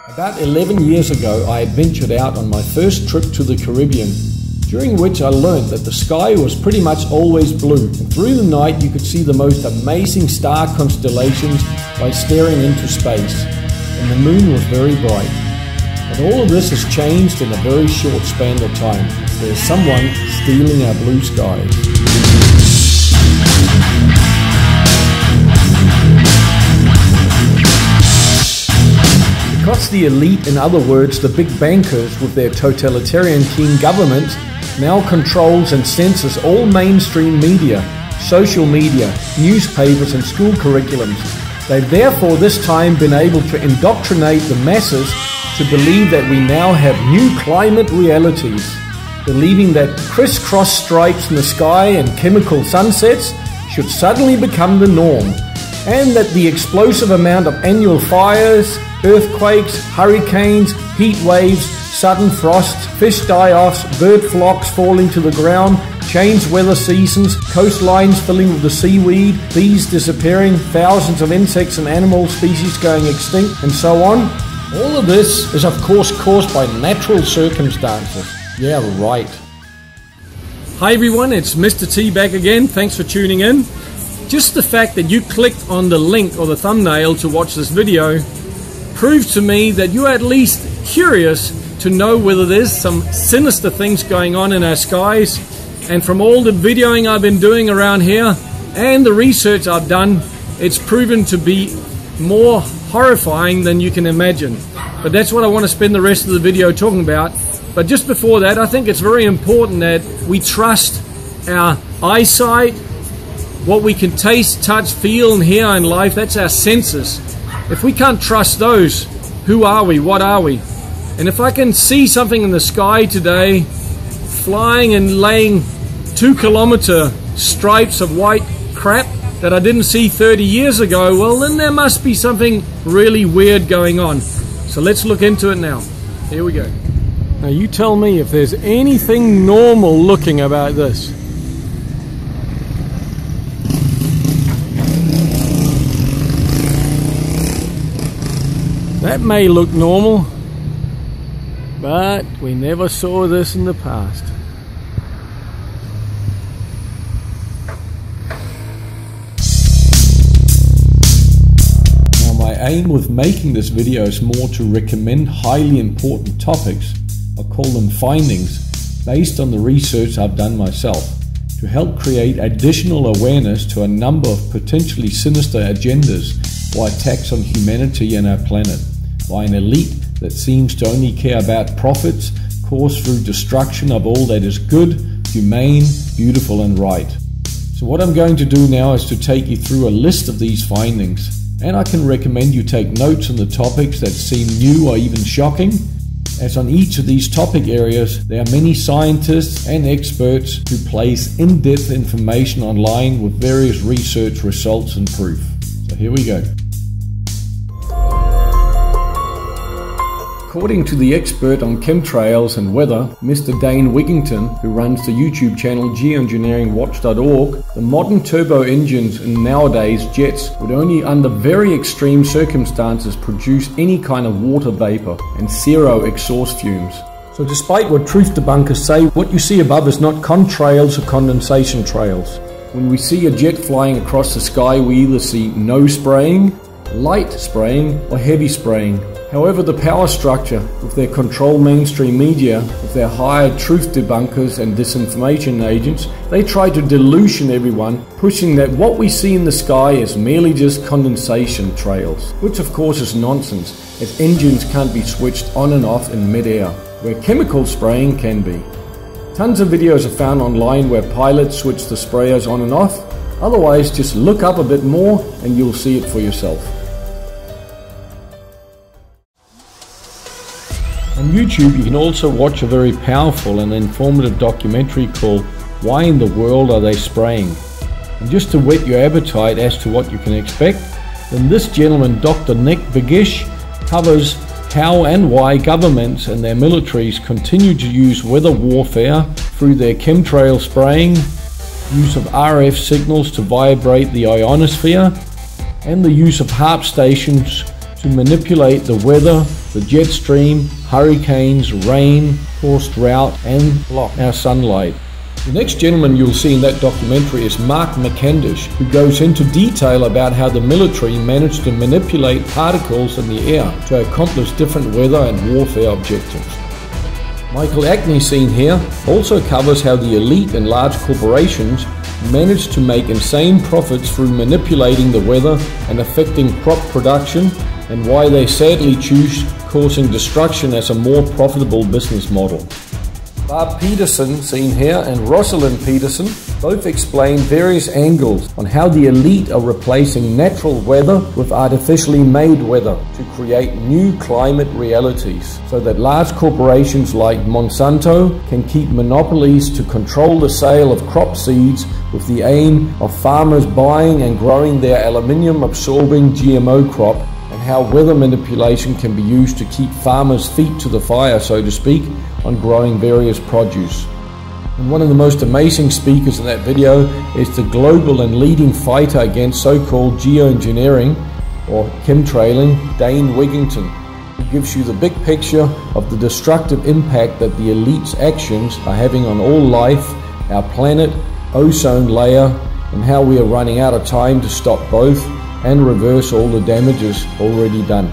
About 11 years ago, I had ventured out on my first trip to the Caribbean, during which I learned that the sky was pretty much always blue, and through the night you could see the most amazing star constellations by staring into space, and the moon was very bright. But all of this has changed in a very short span of time. There's someone stealing our blue skies. Because the elite, in other words the big bankers with their totalitarian keen governments, now controls and censors all mainstream media, social media, newspapers and school curriculums, they've therefore this time been able to indoctrinate the masses to believe that we now have new climate realities, believing that crisscross stripes in the sky and chemical sunsets should suddenly become the norm, and that the explosive amount of annual fires, earthquakes, hurricanes, heat waves, sudden frosts, fish die-offs, bird flocks falling to the ground, changed weather seasons, coastlines filling with the seaweed, bees disappearing, thousands of insects and animal species going extinct, and so on. All of this is of course caused by natural circumstances. Yeah, right. Hi everyone, it's Mr. T back again. Thanks for tuning in. Just the fact that you clicked on the link or the thumbnail to watch this video proves to me that you're at least curious to know whether there's some sinister things going on in our skies. And from all the videoing I've been doing around here and the research I've done, it's proven to be more horrifying than you can imagine. But that's what I want to spend the rest of the video talking about. But just before that, I think it's very important that we trust our eyesight, what we can taste, touch, feel and hear in life. That's our senses. If we can't trust those, who are we? What are we? And if I can see something in the sky today, flying and laying 2-kilometer stripes of white crap that I didn't see 30 years ago, well then there must be something really weird going on. So let's look into it now. Here we go. Now you tell me if there's anything normal looking about this. That may look normal, but we never saw this in the past. Now my aim with making this video is more to recommend highly important topics, I call them findings, based on the research I've done myself, to help create additional awareness to a number of potentially sinister agendas or attacks on humanity and our planet by an elite that seems to only care about profits caused through destruction of all that is good, humane, beautiful and right. So what I'm going to do now is to take you through a list of these findings, and I can recommend you take notes on the topics that seem new or even shocking, as on each of these topic areas there are many scientists and experts who place in-depth information online with various research results and proof. So here we go. According to the expert on chemtrails and weather, Mr. Dane Wigington, who runs the YouTube channel geoengineeringwatch.org, the modern turbo engines and nowadays jets would only under very extreme circumstances produce any kind of water vapor and zero exhaust fumes. So despite what truth debunkers say, what you see above is not contrails or condensation trails. When we see a jet flying across the sky, we either see no spraying, light spraying or heavy spraying. However, the power structure, with their controlled mainstream media, with their hired truth debunkers and disinformation agents, they try to delusion everyone, pushing that what we see in the sky is merely just condensation trails, which of course is nonsense, as engines can't be switched on and off in mid-air, where chemical spraying can be. Tons of videos are found online where pilots switch the sprayers on and off. Otherwise, just look up a bit more and you'll see it for yourself. On YouTube you can also watch a very powerful and informative documentary called Why in the World Are They Spraying? And just to whet your appetite as to what you can expect, then this gentleman, Dr. Nick Begish, covers how and why governments and their militaries continue to use weather warfare through their chemtrail spraying, use of RF signals to vibrate the ionosphere, and the use of HAARP stations to manipulate the weather, the jet stream, hurricanes, rain, forced drought, and block our sunlight. The next gentleman you'll see in that documentary is Mark McCandish, who goes into detail about how the military managed to manipulate particles in the air to accomplish different weather and warfare objectives. Michael Acne, seen here, also covers how the elite and large corporations managed to make insane profits through manipulating the weather and affecting crop production, and why they sadly choose causing destruction as a more profitable business model. Bob Peterson, seen here, and Rosalind Peterson both explain various angles on how the elite are replacing natural weather with artificially made weather to create new climate realities, so that large corporations like Monsanto can keep monopolies to control the sale of crop seeds with the aim of farmers buying and growing their aluminium-absorbing GMO crop, and how weather manipulation can be used to keep farmers' feet to the fire, so to speak, on growing various produce. And one of the most amazing speakers in that video is the global and leading fighter against so-called geoengineering or chemtrailing, Dane Wigington, who gives you the big picture of the destructive impact that the elite's actions are having on all life, our planet, ozone layer, and how we are running out of time to stop both and reverse all the damages already done.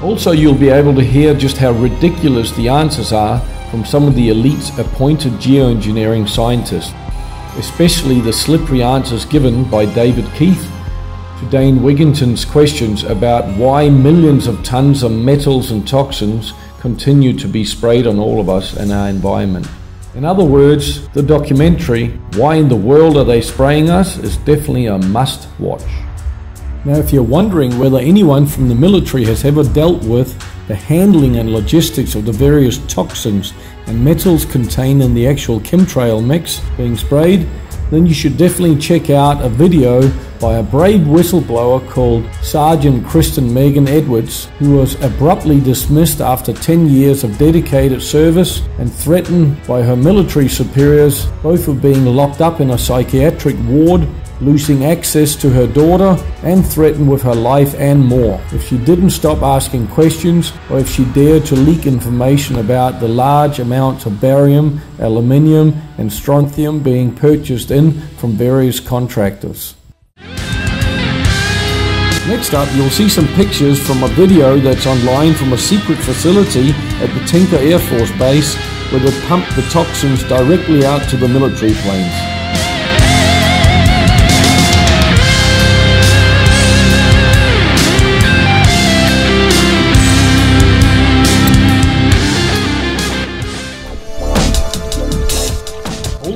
Also, you'll be able to hear just how ridiculous the answers are from some of the elite's appointed geoengineering scientists, especially the slippery answers given by David Keith to Dane Wigington's questions about why millions of tons of metals and toxins continue to be sprayed on all of us and our environment. In other words, the documentary, Why in the World Are They Spraying Us?, is definitely a must-watch. Now, if you're wondering whether anyone from the military has ever dealt with the handling and logistics of the various toxins and metals contained in the actual chemtrail mix being sprayed, then you should definitely check out a video by a brave whistleblower called Sergeant Kristen Megan Edwards, who was abruptly dismissed after 10 years of dedicated service and threatened by her military superiors, both of being locked up in a psychiatric ward, losing access to her daughter, and threatened with her life and more if she didn't stop asking questions, or if she dared to leak information about the large amounts of barium, aluminium, and strontium being purchased in from various contractors. Next up, you'll see some pictures from a video that's online from a secret facility at the Tinker Air Force Base, where they pump the toxins directly out to the military planes.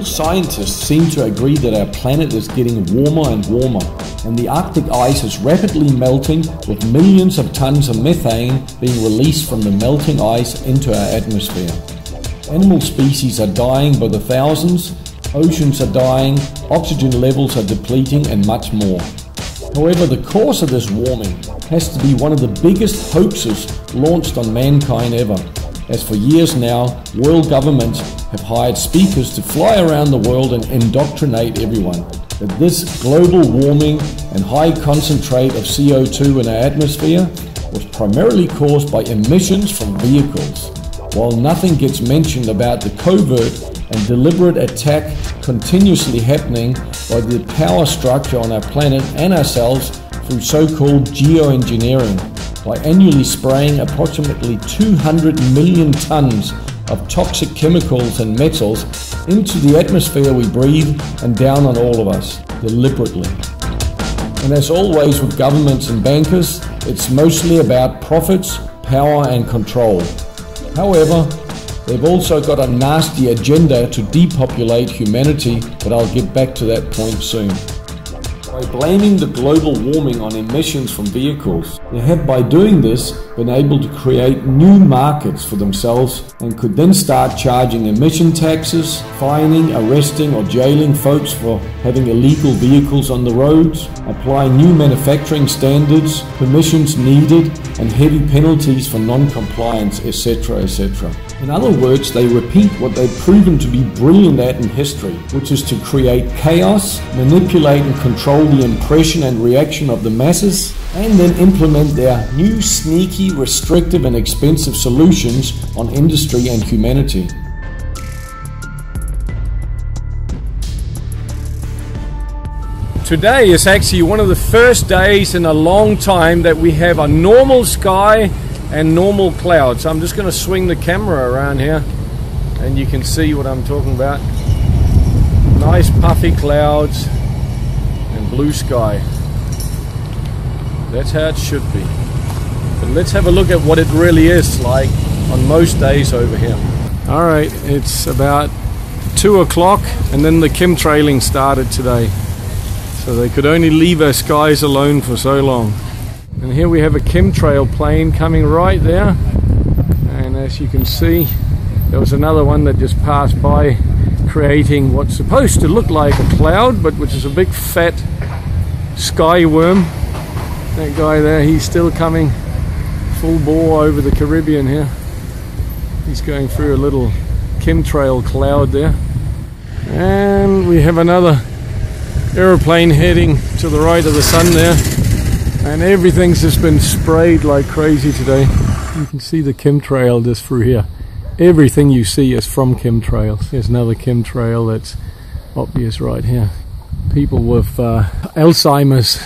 Scientists seem to agree that our planet is getting warmer and warmer, and the Arctic ice is rapidly melting, with millions of tons of methane being released from the melting ice into our atmosphere. Animal species are dying by the thousands, oceans are dying, oxygen levels are depleting, and much more. However, the cause of this warming has to be one of the biggest hoaxes launched on mankind ever, as for years now, world governments have hired speakers to fly around the world and indoctrinate everyone that this global warming and high concentrate of CO2 in our atmosphere was primarily caused by emissions from vehicles, while nothing gets mentioned about the covert and deliberate attack continuously happening by the power structure on our planet and ourselves through so-called geoengineering, by annually spraying approximately 200 million tons of toxic chemicals and metals into the atmosphere we breathe and down on all of us, deliberately. And as always with governments and bankers, it's mostly about profits, power and control. However, they've also got a nasty agenda to depopulate humanity, but I'll get back to that point soon. By blaming the global warming on emissions from vehicles, they have by doing this been able to create new markets for themselves and could then start charging emission taxes, fining, arresting or jailing folks for having illegal vehicles on the roads, apply new manufacturing standards, permissions needed and heavy penalties for non-compliance, etc., etc. In other words, they repeat what they've proven to be brilliant at in history, which is to create chaos, manipulate and control the impression and reaction of the masses, and then implement their new sneaky, restrictive and expensive solutions on industry and humanity. Today is actually one of the first days in a long time that we have a normal sky and normal clouds. I'm just going to swing the camera around here and you can see what I'm talking about. Nice puffy clouds and blue sky. That's how it should be. But let's have a look at what it really is like on most days over here. Alright, it's about 2 o'clock and then the chemtrailing started today. So they could only leave our skies alone for so long. And here we have a chemtrail plane coming right there. And as you can see, there was another one that just passed by, creating what's supposed to look like a cloud, but which is a big fat sky worm. That guy there, he's still coming full bore over the Caribbean here. He's going through a little chemtrail cloud there. And we have another aeroplane heading to the right of the sun there. And everything's just been sprayed like crazy today. You can see the chemtrail just through here. Everything you see is from chemtrails. There's another chemtrail that's obvious right here. People with Alzheimer's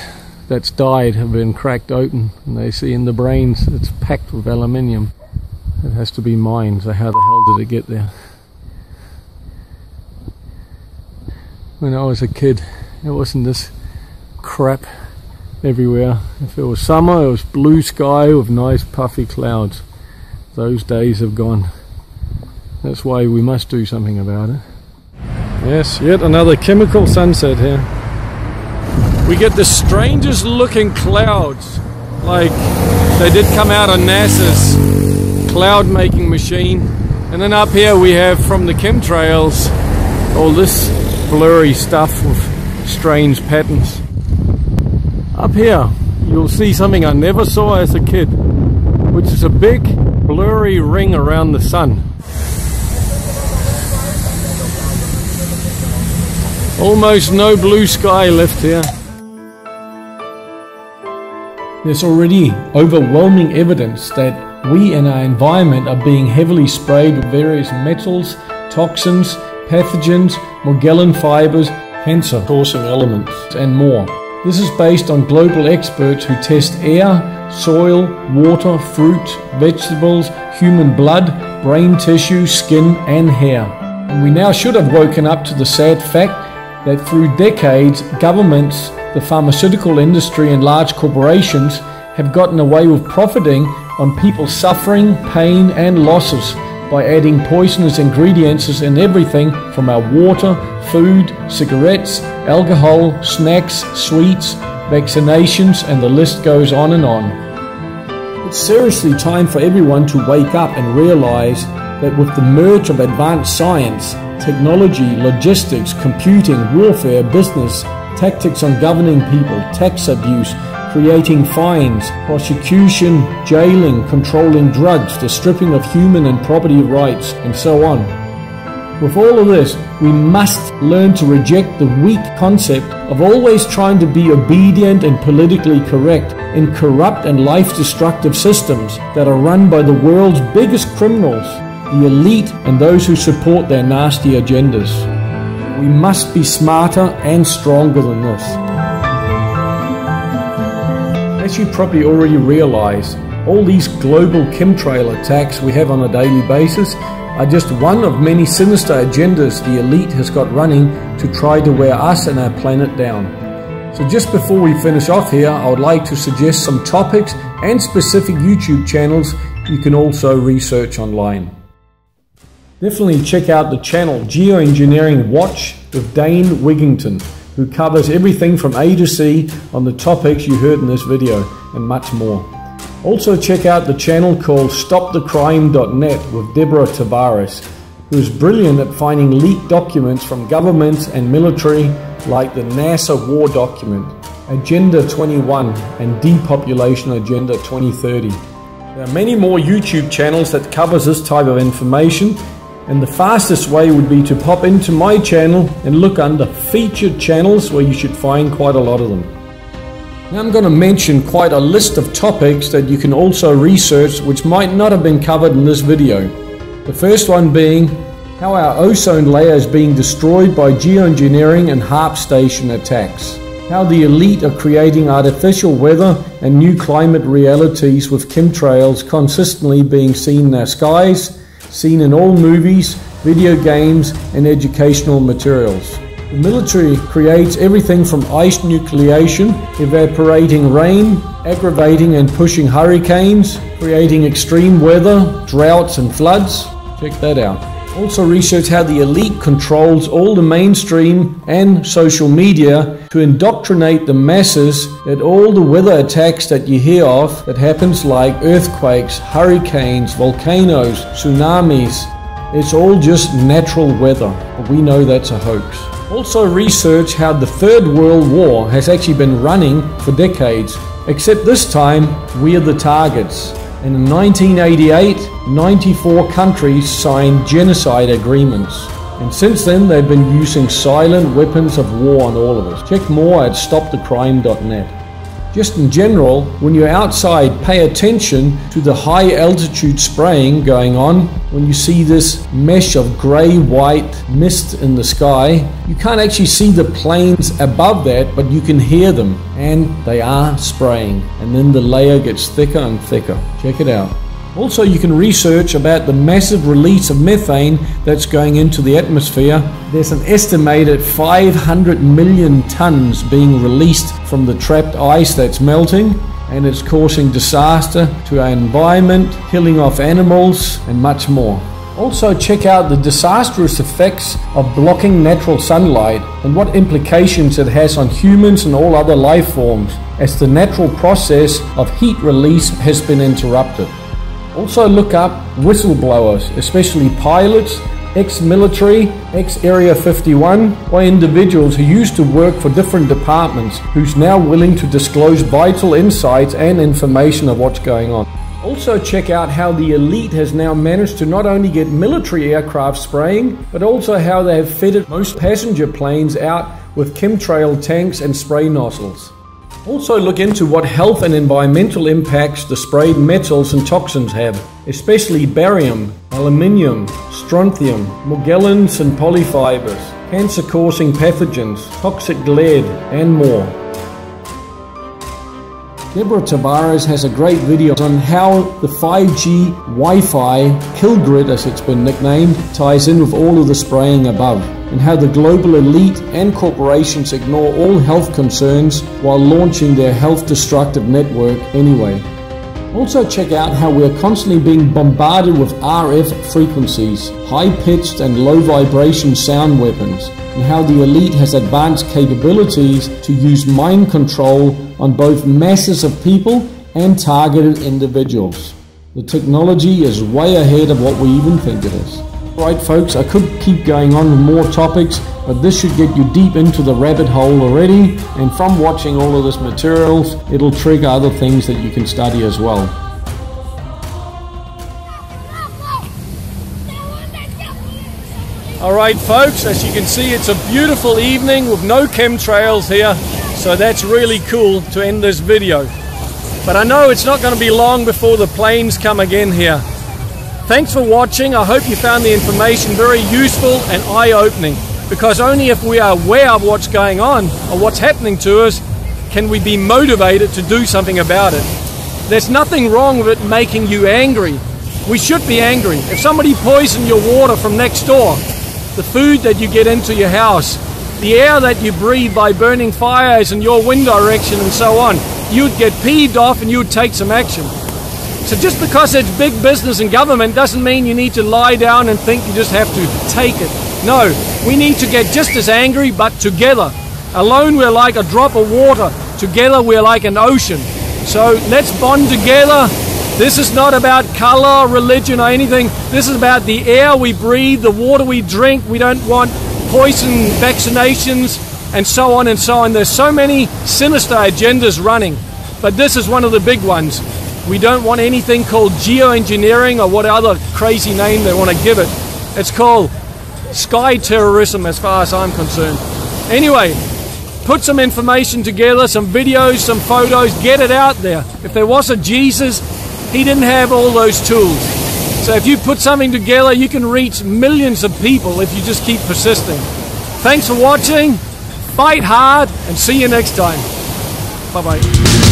that's died have been cracked open, and they see in the brains it's packed with aluminium. It has to be mined, so how the hell did it get there? When I was a kid, it wasn't this crap everywhere. If it was summer, it was blue sky with nice puffy clouds. Those days have gone. That's why we must do something about it. Yes, yet another chemical sunset here. We get the strangest looking clouds, like they did come out of NASA's cloud making machine. And then up here we have from the chemtrails all this blurry stuff with strange patterns. Up here you'll see something I never saw as a kid, which is a big blurry ring around the sun. Almost no blue sky left here. There's already overwhelming evidence that we and our environment are being heavily sprayed with various metals, toxins, pathogens, Magellan fibers, cancer-causing elements, and more. This is based on global experts who test air, soil, water, fruit, vegetables, human blood, brain tissue, skin, and hair. And we now should have woken up to the sad fact that through decades, governments, the pharmaceutical industry, and large corporations have gotten away with profiting on people's suffering, pain, and losses by adding poisonous ingredients in everything from our water, food, cigarettes, alcohol, snacks, sweets, vaccinations, and the list goes on and on. It's seriously time for everyone to wake up and realize that with the merge of advanced science, technology, logistics, computing, warfare, business, tactics on governing people, tax abuse, creating fines, prosecution, jailing, controlling drugs, the stripping of human and property rights, and so on. With all of this, we must learn to reject the weak concept of always trying to be obedient and politically correct in corrupt and life-destructive systems that are run by the world's biggest criminals, the elite and those who support their nasty agendas. We must be smarter and stronger than this. As you probably already realize, all these global chemtrail attacks we have on a daily basis are just one of many sinister agendas the elite has got running to try to wear us and our planet down. So just before we finish off here, I would like to suggest some topics and specific YouTube channels you can also research online. Definitely check out the channel Geoengineering Watch with Dane Wigington, who covers everything from A to C on the topics you heard in this video and much more. Also check out the channel called StopTheCrime.net with Deborah Tavares, who is brilliant at finding leaked documents from governments and military like the NASA War Document, Agenda 21 and Depopulation Agenda 2030. There are many more YouTube channels that covers this type of information, and the fastest way would be to pop into my channel and look under featured channels, where you should find quite a lot of them. Now I'm going to mention quite a list of topics that you can also research which might not have been covered in this video. The first one being how our ozone layer is being destroyed by geoengineering and HAARP station attacks. How the elite are creating artificial weather and new climate realities, with chemtrails consistently being seen in our skies, seen in all movies, video games and educational materials. The military creates everything from ice nucleation, evaporating rain, aggravating and pushing hurricanes, creating extreme weather, droughts and floods. Check that out. Also research how the elite controls all the mainstream and social media to indoctrinate the masses that all the weather attacks that you hear of that happens, like earthquakes, hurricanes, volcanoes, tsunamis, it's all just natural weather. But we know that's a hoax. Also research how the Third World War has actually been running for decades, except this time we are the targets. And in 1988, 94 countries signed genocide agreements. And since then, they've been using silent weapons of war on all of us. Check more at stopthecrime.net. Just in general, when you're outside, pay attention to the high altitude spraying going on. When you see this mesh of grey-white mist in the sky, you can't actually see the planes above that, but you can hear them, and they are spraying. And then the layer gets thicker and thicker. Check it out. Also, you can research about the massive release of methane that's going into the atmosphere. There's an estimated 500 million tons being released from the trapped ice that's melting, and it's causing disaster to our environment, killing off animals, and much more. Also, check out the disastrous effects of blocking natural sunlight and what implications it has on humans and all other life forms, as the natural process of heat release has been interrupted. Also look up whistleblowers, especially pilots, ex-military, ex-Area 51, or individuals who used to work for different departments, who's now willing to disclose vital insights and information of what's going on. Also check out how the elite has now managed to not only get military aircraft spraying, but also how they have fitted most passenger planes out with chemtrail tanks and spray nozzles. Also look into what health and environmental impacts the sprayed metals and toxins have, especially barium, aluminium, strontium, morgellons and polyfibers, cancer-causing pathogens, toxic lead, and more. Deborah Tavares has a great video on how the 5G Wi-Fi kill grid, as it's been nicknamed, ties in with all of the spraying above, and how the global elite and corporations ignore all health concerns while launching their health-destructive network anyway. Also check out how we are constantly being bombarded with RF frequencies, high-pitched and low-vibration sound weapons, and how the elite has advanced capabilities to use mind control on both masses of people and targeted individuals. The technology is way ahead of what we even think it is. Alright folks, I could keep going on with more topics, but this should get you deep into the rabbit hole already, and from watching all of this materials, it'll trigger other things that you can study as well. Alright folks, as you can see, it's a beautiful evening with no chemtrails here, so that's really cool to end this video. But I know it's not going to be long before the planes come again here. Thanks for watching. I hope you found the information very useful and eye-opening, because only if we are aware of what's going on or what's happening to us can we be motivated to do something about it. There's nothing wrong with it making you angry. We should be angry. If somebody poisoned your water from next door, the food that you get into your house, the air that you breathe by burning fires in your wind direction and so on, you'd get peeved off and you'd take some action. So just because it's big business and government doesn't mean you need to lie down and think you just have to take it. No, we need to get just as angry, but together. Alone we're like a drop of water. Together we're like an ocean. So let's bond together. This is not about color, religion or anything. This is about the air we breathe, the water we drink. We don't want poison vaccinations and so on and so on. There's so many sinister agendas running, but this is one of the big ones. We don't want anything called geoengineering or what other crazy name they want to give it. It's called sky terrorism as far as I'm concerned. Anyway, put some information together, some videos, some photos, get it out there. If there was a Jesus, he didn't have all those tools. So if you put something together, you can reach millions of people if you just keep persisting. Thanks for watching, fight hard, and see you next time. Bye-bye.